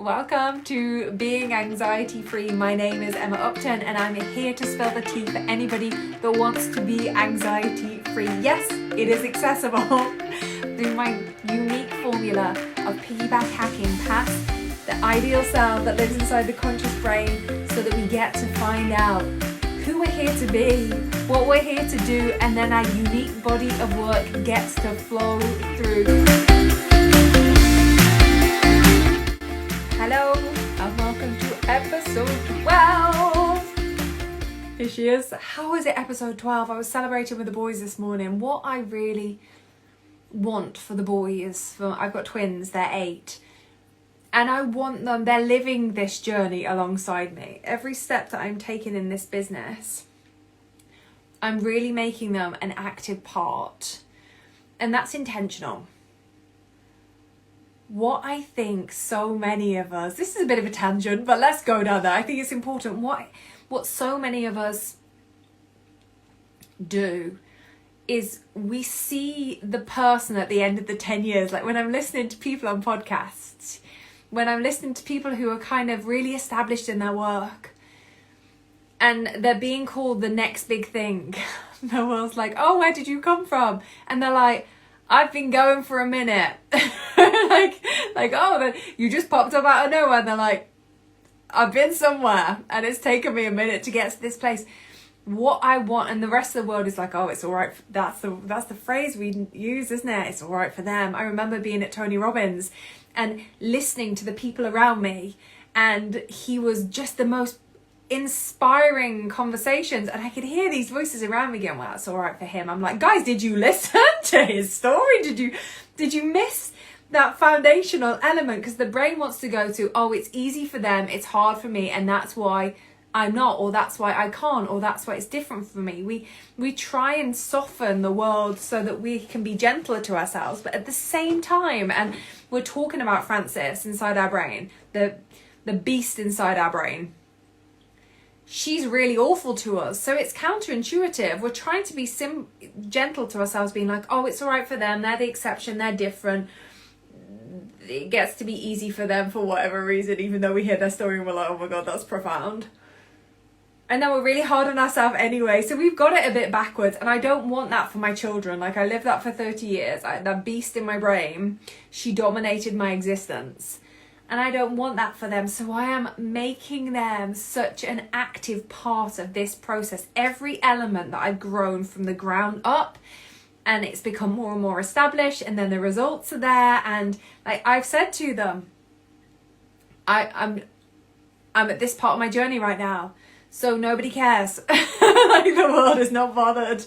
Welcome to Being Anxiety Free. My name is Emma Upton and I'm here to spill the tea for anybody that wants to be anxiety free. Yes, it is accessible through my unique formula of piggyback hacking past the ideal self that lives inside the conscious brain so that we get to find out who we're here to be, what we're here to do, and then our unique body of work gets to flow through. Hello and welcome to episode 12. Here she is. How is it episode 12? I was celebrating with the boys this morning. What I really want for the boys, I've got twins, they're 8. And I want them, they're living this journey alongside me. Every step that I'm taking in this business, I'm really making them an active part. And that's intentional. What I think so many of us, this is a bit of a tangent, but let's go down there. I think it's important. What so many of us do is we see the person at the end of the 10 years. Like when I'm listening to people on podcasts, when I'm listening to people who are kind of really established in their work and they're being called the next big thing. The world's like, oh, where did you come from? And they're like, I've been going for a minute. Oh, you just popped up out of nowhere. And they're like, I've been somewhere and it's taken me a minute to get to this place. What I want, and the rest of the world is like, oh, it's all right. That's the phrase we use, isn't it? It's all right for them. I remember being at Tony Robbins and listening to the people around me, and he was just the most inspiring conversations, and I could hear these voices around me going, well, that's all right for him. I'm like, guys, did you listen to his story? Did you miss that foundational element? Because the brain wants to go to, oh, it's easy for them, it's hard for me, and that's why I'm not, or that's why I can't, or that's why it's different for me. We try and soften the world so that we can be gentler to ourselves, but at the same time, and we're talking about Frances inside our brain, the beast inside our brain. She's really awful to us, so it's counterintuitive. We're trying to be gentle to ourselves, being like, oh, it's all right for them, they're the exception, they're different. It gets to be easy for them for whatever reason, even though we hear their story and we're like, oh my god, that's profound. And then we're really hard on ourselves anyway, so we've got it a bit backwards, and I don't want that for my children. Like, I lived that for 30 years. That beast in my brain, she dominated my existence. And I don't want that for them, so I am making them such an active part of this process. Every element that I've grown from the ground up, and it's become more and more established, and then the results are there, and like I've said to them, I'm at this part of my journey right now, so nobody cares. Like the world is not bothered.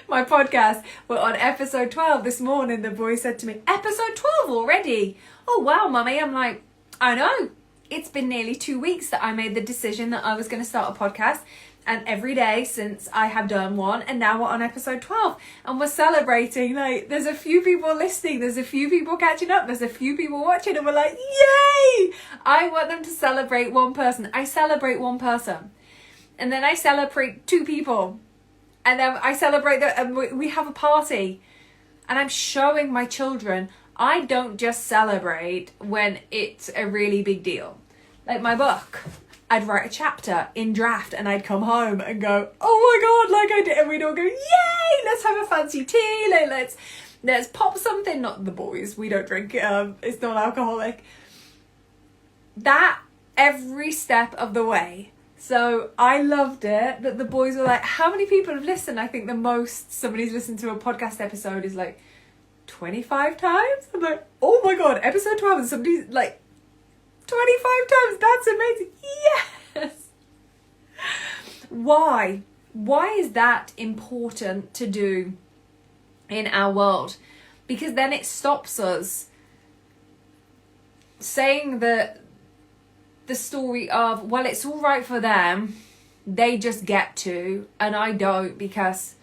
My podcast, we're on episode 12 this morning. The boy said to me, episode 12 already? Oh wow, mummy. I'm like, I know. It's been nearly 2 weeks that I made the decision that I was going to start a podcast, and every day since I have done one, and now we're on episode 12 and we're celebrating. Like, there's a few people listening, there's a few people catching up, there's a few people watching, and we're like, yay! I want them to celebrate one person. I celebrate one person, and then I celebrate 2 people, and then I celebrate and we have a party, and I'm showing my children I don't just celebrate when it's a really big deal. Like my book, I'd write a chapter in draft and I'd come home and go, oh my god, like I did, and we'd all go, yay, let's have a fancy tea, let's pop something. Not the boys, we don't drink, it's non-alcoholic. That every step of the way. So I loved it that the boys were like, how many people have listened? I think the most somebody's listened to a podcast episode is like 25 times. I'm like, oh my god, episode 12 and somebody's like 25 times, that's amazing. Yes. Why is that important to do in our world? Because then it stops us saying the story of, well, it's all right for them, they just get to, and I don't, because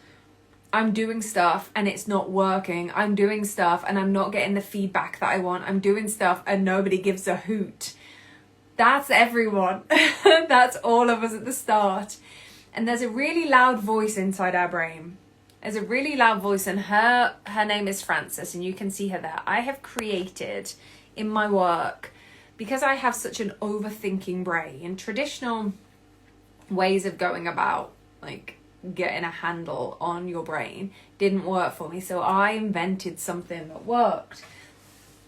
I'm doing stuff and it's not working. I'm doing stuff and I'm not getting the feedback that I want. I'm doing stuff and nobody gives a hoot. That's everyone. That's all of us at the start. And there's a really loud voice inside our brain. There's a really loud voice, and her name is Frances, and you can see her there. I have created in my work because I have such an overthinking brain, traditional ways of going about like getting a handle on your brain didn't work for me. So I invented something that worked,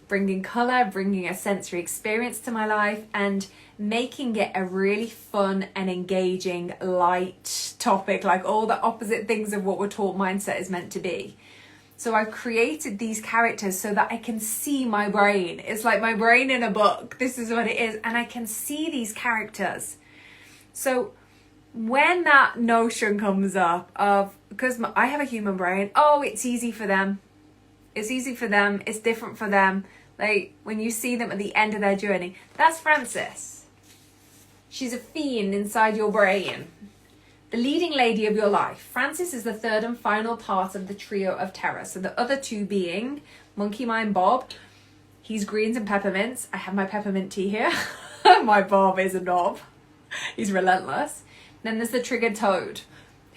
bringing color, bringing a sensory experience to my life, and making it a really fun and engaging light topic, like all the opposite things of what we're taught mindset is meant to be. So I've created these characters so that I can see my brain. It's like my brain in a book. This is what it is. And I can see these characters. So when that notion comes up of, because I have a human brain, oh, it's easy for them. It's easy for them. It's different for them. Like when you see them at the end of their journey, that's Frances. She's a fiend inside your brain. The leading lady of your life. Frances is the third and final part of the trio of terror. So the other two being Monkey Mind Bob. He's greens and peppermints. I have my peppermint tea here. My Bob is a knob. He's relentless. Then there's the triggered toad,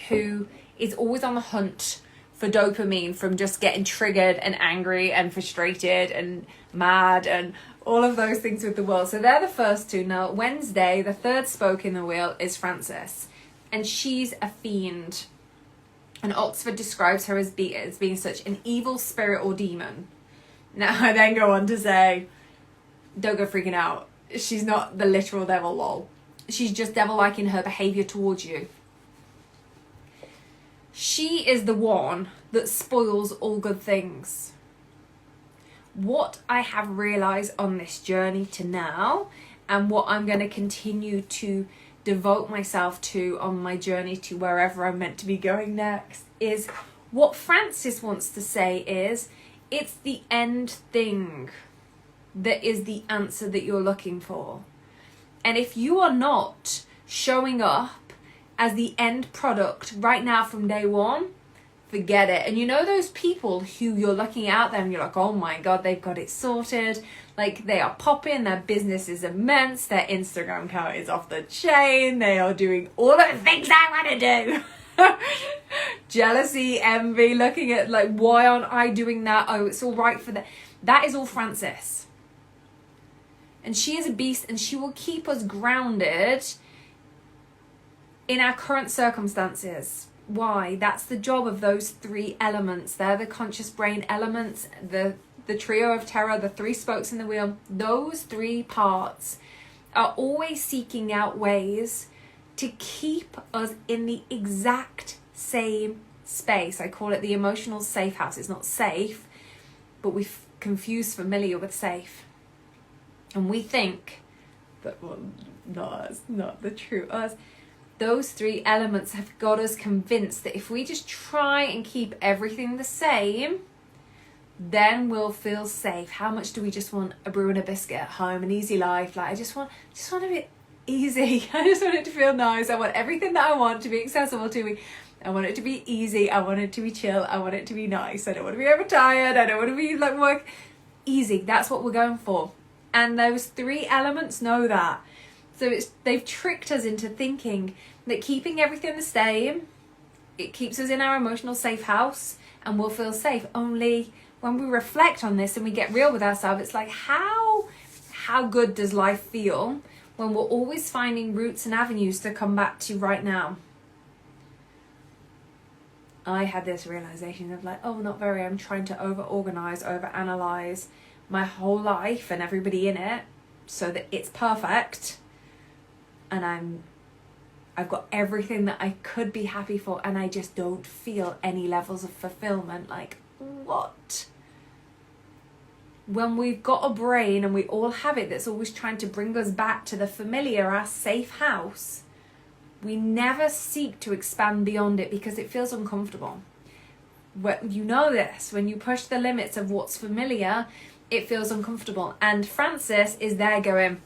who is always on the hunt for dopamine from just getting triggered and angry and frustrated and mad and all of those things with the world. So they're the first two. Now, Wednesday, the third spoke in the wheel, is Frances. And she's a fiend. And Oxford describes her as being such an evil spirit or demon. Now, I then go on to say, don't go freaking out. She's not the literal devil, lol. She's just devil-like in her behaviour towards you. She is the one that spoils all good things. What I have realised on this journey to now, and what I'm going to continue to devote myself to on my journey to wherever I'm meant to be going next, is what Frances wants to say is, it's the end thing that is the answer that you're looking for. And if you are not showing up as the end product right now from day one, forget it. And you know those people who you're looking out there and you're like, oh my God, they've got it sorted. Like they are popping, their business is immense, their Instagram account is off the chain, they are doing all the things I want to do. Jealousy, envy, looking at like, why aren't I doing that? Oh, it's all right for them. That is all Frances. And she is a beast, and she will keep us grounded in our current circumstances. Why? That's the job of those three elements. They're the conscious brain elements, the trio of terror, the three spokes in the wheel. Those three parts are always seeking out ways to keep us in the exact same space. I call it the emotional safe house. It's not safe, but we've confused familiar with safe. And we think that, well, not us, not the true us. Those three elements have got us convinced that if we just try and keep everything the same, then we'll feel safe. How much do we just want a brew and a biscuit at home, an easy life? Like, I just want a bit easy. I just want it to feel nice. I want everything that I want to be accessible to me. I want it to be easy. I want it to be chill. I want it to be nice. I don't want to be overtired. I don't want to be like work. Easy. That's what we're going for. And those three elements know that. So they've tricked us into thinking that keeping everything the same, it keeps us in our emotional safe house and we'll feel safe. Only when we reflect on this and we get real with ourselves, it's like, how good does life feel when we're always finding routes and avenues to come back to right now? I had this realization of like, oh, not very. I'm trying to over-organize, over-analyze my whole life and everybody in it so that it's perfect, and I've got everything that I could be happy for, and I just don't feel any levels of fulfillment. Like, what? When we've got a brain, and we all have it, that's always trying to bring us back to the familiar, our safe house, we never seek to expand beyond it because it feels uncomfortable. You know this, when you push the limits of what's familiar, it feels uncomfortable. And Frances is there going,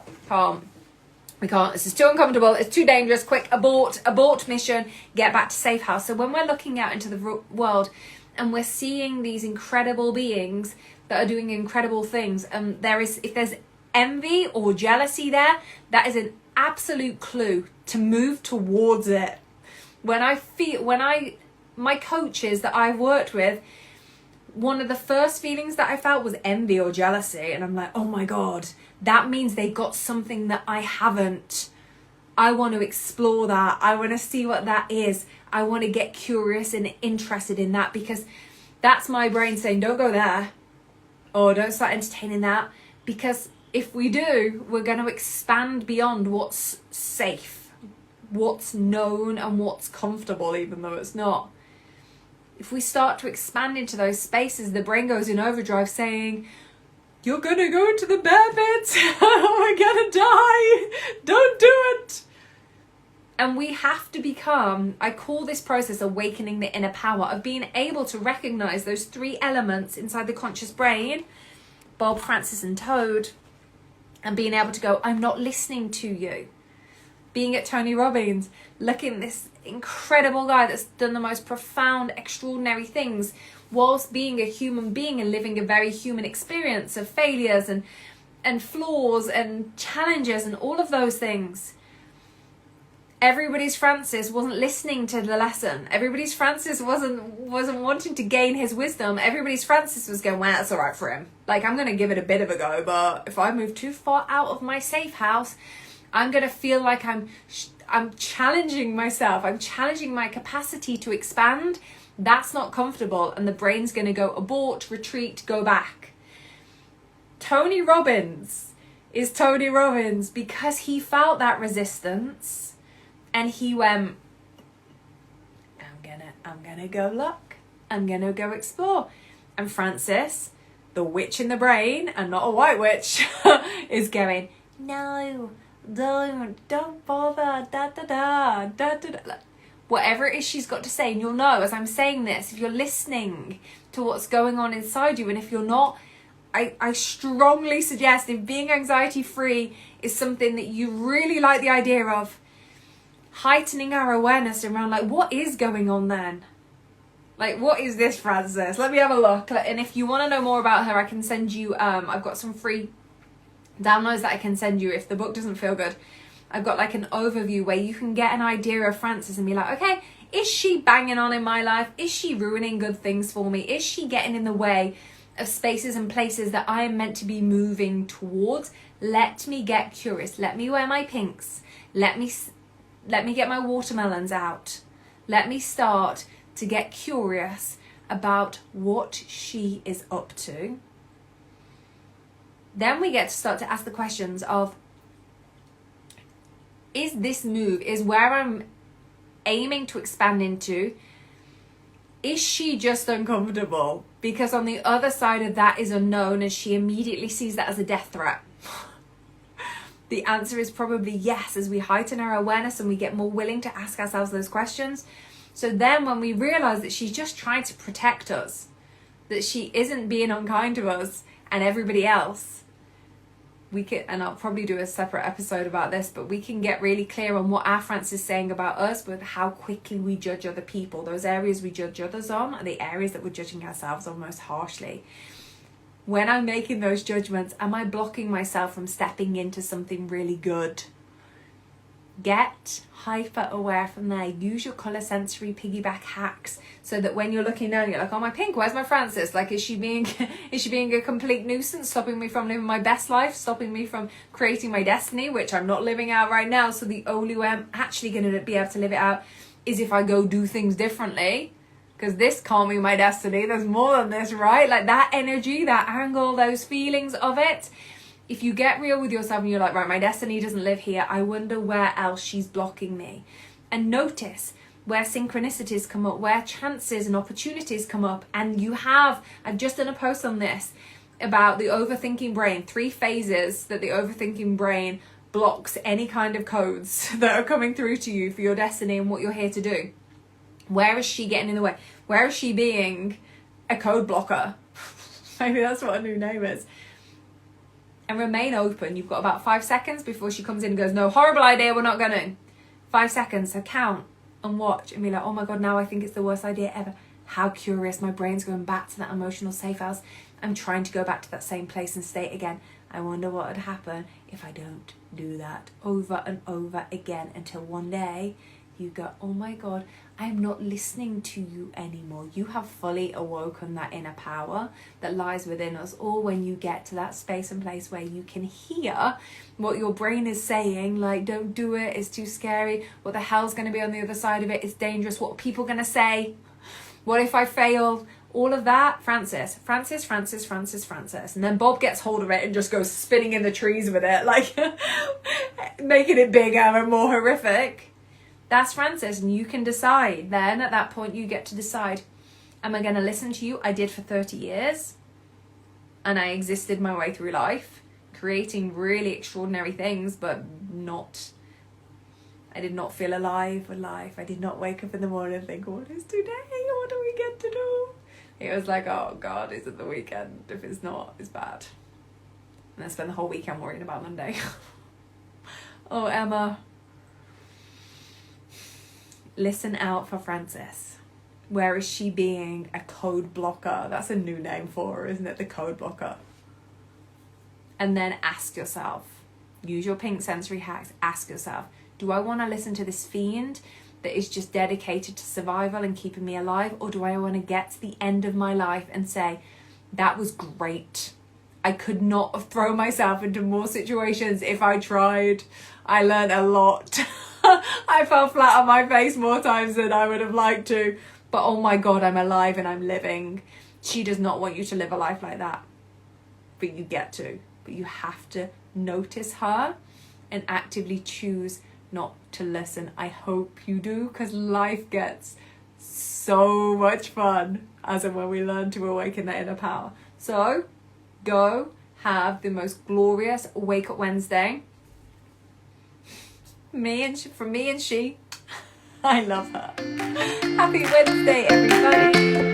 we can't, this is too uncomfortable, it's too dangerous, quick, abort mission, get back to safe house. So when we're looking out into the world and we're seeing these incredible beings that are doing incredible things, if there's envy or jealousy there, that is an absolute clue to move towards it. My coaches that I've worked with, one of the first feelings that I felt was envy or jealousy. And I'm like, oh my God, That means they got something that I haven't. I want to explore that. I want to see what that is. I want to get curious and interested in that, because that's my brain saying, don't go there, or don't start entertaining that. Because if we do, we're going to expand beyond what's safe, what's known, and what's comfortable, even though it's not. If we start to expand into those spaces, the brain goes in overdrive saying, you're going to go into the bear pits. We're going to die. Don't do it. And we have to become, I call this process awakening the inner power, of being able to recognize those 3 elements inside the conscious brain, Bob, Francis, and Toad, and being able to go, I'm not listening to you. Being at Tony Robbins, looking at this incredible guy that's done the most profound, extraordinary things, whilst being a human being and living a very human experience of failures and flaws and challenges and all of those things. Everybody's Francis wasn't listening to the lesson. Everybody's Francis wasn't wanting to gain his wisdom. Everybody's Francis was going, well, that's all right for him. Like, I'm going to give it a bit of a go, but if I move too far out of my safe house, I'm going to feel like I'm challenging myself. I'm challenging my capacity to expand. That's not comfortable, and the brain's going to go abort, retreat, go back. Tony Robbins is Tony Robbins because he felt that resistance, and he went, I'm gonna go look. I'm gonna go explore. And Francis, the witch in the brain, and not a white witch, is going, no, don't bother, da da da, da da da. Whatever it is she's got to say, and you'll know as I'm saying this, if you're listening to what's going on inside you, and if you're not, I strongly suggest, if being anxiety free is something that you really like the idea of, heightening our awareness around, like, what is going on then? Like, what is this, Frances? Let me have a look. And if you want to know more about her, I can send you, I've got some free downloads that I can send you if the book doesn't feel good. I've got like an overview where you can get an idea of Frances and be like, okay, is she banging on in my life? Is she ruining good things for me? Is she getting in the way of spaces and places that I am meant to be moving towards? Let me get curious. Let me wear my pinks. Let me get my watermelons out. Let me start to get curious about what she is up to. Then we get to start to ask the questions of, is this move, is where I'm aiming to expand into, is she just uncomfortable? Because on the other side of that is unknown, and she immediately sees that as a death threat. The answer is probably yes, as we heighten our awareness and we get more willing to ask ourselves those questions. So then when we realize that she's just trying to protect us, that she isn't being unkind to us and everybody else, we can, and I'll probably do a separate episode about this, but we can get really clear on what our Francis is saying about us with how quickly we judge other people. Those areas we judge others on are the areas that we're judging ourselves on most harshly. When I'm making those judgments, am I blocking myself from stepping into something really good? Get hyper aware from there. Use your colour sensory piggyback hacks so that when you're looking down, you're like, oh, my pink, where's my Francis? Like, is she being a complete nuisance, stopping me from living my best life, stopping me from creating my destiny, which I'm not living out right now. So the only way I'm actually going to be able to live it out is if I go do things differently. Because this can't be my destiny. There's more than this, right? Like that energy, that angle, those feelings of it. If you get real with yourself and you're like, right, my destiny doesn't live here. I wonder where else she's blocking me. And notice where synchronicities come up, where chances and opportunities come up. And I've just done a post on this about the overthinking brain, 3 phases that the overthinking brain blocks any kind of codes that are coming through to you for your destiny and what you're here to do. Where is she getting in the way? Where is she being a code blocker? Maybe that's what a new name is. And remain open. You've got about 5 seconds before she comes in and goes, no, horrible idea, we're not going to. 5 seconds, so count and watch and be like, oh my God, now I think it's the worst idea ever. How curious, my brain's going back to that emotional safe house. I'm trying to go back to that same place and state again. I wonder what would happen if I don't do that over and over again until one day you go, oh my God, I am not listening to you anymore. You have fully awoken that inner power that lies within us. Or when you get to that space and place where you can hear what your brain is saying, like, don't do it, it's too scary. What the hell's going to be on the other side of it? It's dangerous. What are people going to say? What if I fail? All of that, Francis. And then Bob gets hold of it and just goes spinning in the trees with it, like making it bigger and more horrific. That's Francis, and you can decide. Then at that point you get to decide, am I going to listen to you? I did for 30 years and I existed my way through life, creating really extraordinary things, but I did not feel alive with life. I did not wake up in the morning and think, what is today? What do we get to do? It was like, oh God, is it the weekend? If it's not, it's bad. And I spent the whole weekend worrying about Monday. Oh, Emma. Listen out for Francis. Where is she being a code blocker? That's a new name for her, isn't it? The code blocker. And then ask yourself, use your pink sensory hacks, ask yourself, do I want to listen to this fiend that is just dedicated to survival and keeping me alive? Or do I want to get to the end of my life and say, that was great. I could not have thrown myself into more situations if I tried. I learned a lot. I fell flat on my face more times than I would have liked to. But oh my God, I'm alive and I'm living. She does not want you to live a life like that. But you get to. But you have to notice her and actively choose not to listen. I hope you do, because life gets so much fun as and when we learn to awaken that inner power. So go have the most glorious Wake Up Wednesday. From me and she. I love her. Happy Wednesday, everybody.